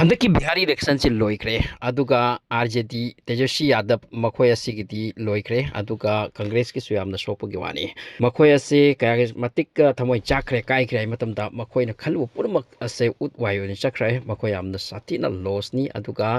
हंदकी Bihari election से लोइक्रे अदुगा RJD Tejashwi Yadav मखोय असिगिदी लोइक्रे अदुगा Congress की सुयामना सोपगी वानी मखोय असे काय मतिक थमोय चाखरे काइक्रे मतमदा मखोयना खलु पुरमक असे उतवायोनि चखरे मखोय यामना साथिना लॉसनी अदुगा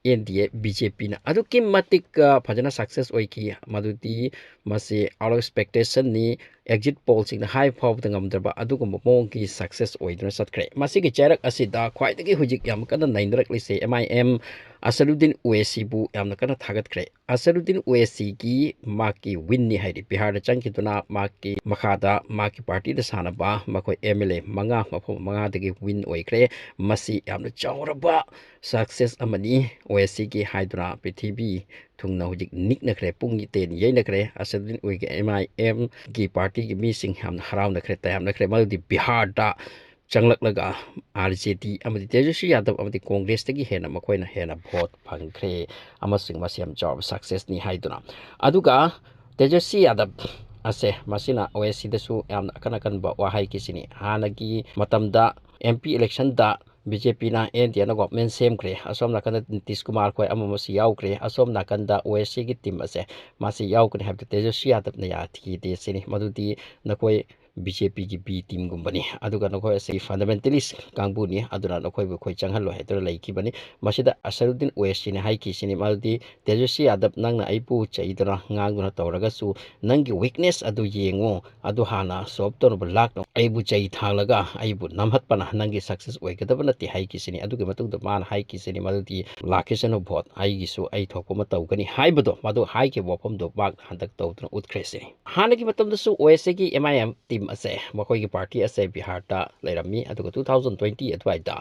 एनडीए बीजेपी ना अदुकी मतिक फजना सक्सेस ओइकी मदुदी मसे आउट ऑफ एक्सपेक्टेशन नि एग्जिट पोल सिंग high फाउद ngamdrba adugum mong ki success oiduna satkre masigi charak asida khwaidagi hujik yam kana nainrak lise MIM Asaluddin Owaisi bu yamna kana thagatkre Asaluddin Owaisi ki maki win ni haidi Bihar da changkiduna maki makhada maki party da sanaba makoi MLA manga mapho manga dagi win oikre masi yamna chawraba success amani Owaisi ki haiduna prithibi thungna hujik niknakre pungi ten yeinakre Asaluddin Owaisi MIM की party की मीसिंग हम हराव नखरे तयाम नखरे मदुदी बिहार दा चंगलकलगा RJD अमदि Tejashwi Yadav अमदि Congress तगी हेना मखोयना हेना vote फंगख्रे अमसिंग मसियम job success नि हाइदुना अदुगा तेजस्वी यादव असे मसिना OSC दसु याम अकन अकन बा वाहाई किसिनी हानगी मतमदा एमपी इलेक्शन दा बीजेपी ना एनडीए ना गवर्नमेंट सेमख्रे असोम नाकन नीतीश कुमार खोय अममसी याउख्रे असोम नाकन ओएससी की टीम असे मासी याउख्रे हाब तेजस्वी यादव ने याथी दे सेनी मदुदी नकोय बीजेपी की बी टीम गुम्बनी अदुगा नकोय से फंडामेंटलिस्ट कांगबुनी अदुना नकोय बु खोय चंगहलो हेतर लैखिबनी मसिदा असरुद्दीन ओएससी ने हाई किसिनी मदुदी तेजस्वी यादव नंगना आइपु चैदना ngang तौरगसु नंगी वीकनेस अदु येंगो अदु हाना सॉल्व तौरब लाक आइबु चै थांगलगा आइबु नमहतपना नंगी सक्सेस ओइगदब नति हाई किसिनी अदुगे मतुंग मान हाई किसिनी मदुदी लाकेसन भोट आइगिसु आइ थोपम तौगनी हाइबदो मदु हाई के वफम दो बाग हंदक तौदन उतख्रेसे हानगी मतमदसु ओएसए की MIM टीम असे मखोय की पार्टी असे बिहार ता लेरमी अदुगा 2020 अथवाइदा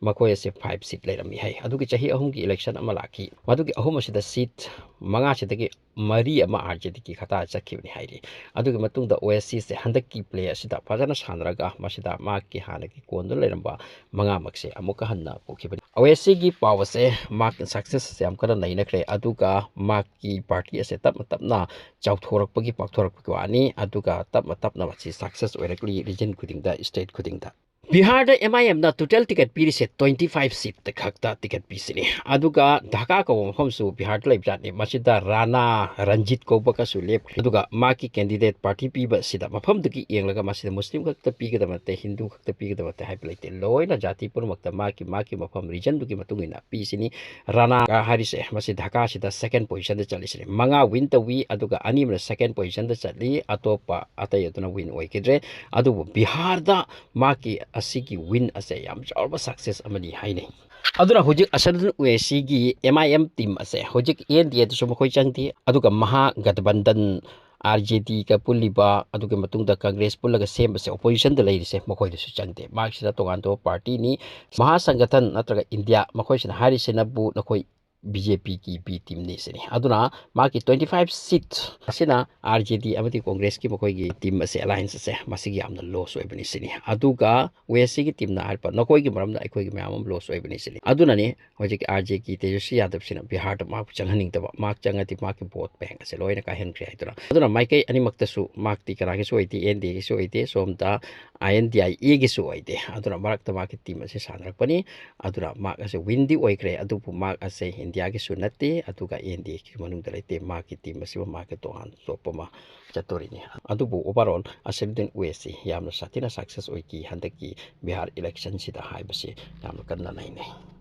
मखोय असे 5 सीट लेरमी है अदुगी चाही अहुम की इलेक्शन अमा लाखी मदुगी अहुम असिदा सीट मंगा सिदगी मरी अमा आरजेडी की खता चखिबनी हाइरी अदुगी मतुंगदा ओएससी से हंदक की प्ले असिदा फजना सानरगा मसिदा मा की हानगी कोंदो लेरंबा मंगा मक्से अमुका हन्ना पोखिबनी ओएससी की पाव से माक सक्सेस से अमकना नैनख्रे अदुगा मा की पार्टी असे तप तपना चाउथोरकपगी पाक्थोरकपगी वानी अदुगा तप तपना मसी सक्सेस ओइरकली रीजन खुदिंगदा स्टेट खुदिंगदा बिहार दा MIM ना टोटल टिकट पीरिसे 25 सीट तखक्ता टिकट पीसिनी अदुगा ढाका को मफमसु बिहार लेबजानी मसिदा राणा रंजित को बकसु लेप अदुगा माकी कैंडिडेट पार्टी पीबा सिदा मफम दगी येंगलगा मसिदा मुस्लिम खक्ता पीगदमते हिंदू खक्ता पीगदमते हाइबलेते लोइना जाति पुरमक्ता माकी मफम रीजन दुगी मतुंगिना पीसिनी राणा का हारिसे मसि ढाका सिदा सेकंड पोजीशन दा चलिसिनी मंगा विन तवी अदुगा अनिमना सेकंड पोजीशन दा चली अतोपा अतय अदुना विन ओइकिद्रे अदुबु बिहार दा माकी असिगी विन असे याम चावबा सक्सेस अमनी हाइने अदुना हुजिक असरुद्दीन ओवैसी की MIM टीम असे हुजिक एनडीए दसु मखोय चंगती अदुगा महा गठबंधन आरजेडी का पुलिबा अदुगे मतुंगदा कांग्रेस पुलगा सेमबसे ओपोजिशन दा लेरिसे मखोय दसु चंगते मार्क्सिदा तोगान तो पार्टी नि महासंगठन नत्रगा इंडिया मखोय सिना हारिसे नबु नखोय बीजेपी की बी टीम ने से अदुना माकी 25 सीट असिना आरजेडी अमति कांग्रेस की मखोय की टीम असे अलायंस से मसिगी यामना लॉस ओइबनी सिनी अदुगा ओएससी की टीम ना हरपा नखोय की मरमदा अखोय की म्याम लॉस ओइबनी सिनी अदुना ने होजिक आरजे की तेजस्वी यादव सिना बिहार दा माक चंगहनिंग तबा माक चंगति माकी वोट बैंक असे लोइना का हेनख्रे हाइदुना अदुना माइकै अनिमक्तसु माकती करागे सोइति एनडी की सोइति सोमता INDI ए की सोइते अदुना मरक्ता माकी टीम असे सानरकपनी अदुना माक असे विंदी ओइख्रे अदुपु माक असे इंडिया की सुनते अदुगा एनडी की मनुंग लेते मा की टीम असिबा मा के तोहान सोपमा चतोरिनी अदुबु ओवरऑल असरुद्दीन ओवैसी यामना साथिना सक्सेस ओइकी हंदकी बिहार इलेक्शन सिदा हाइबसे यामना कन्ना नैने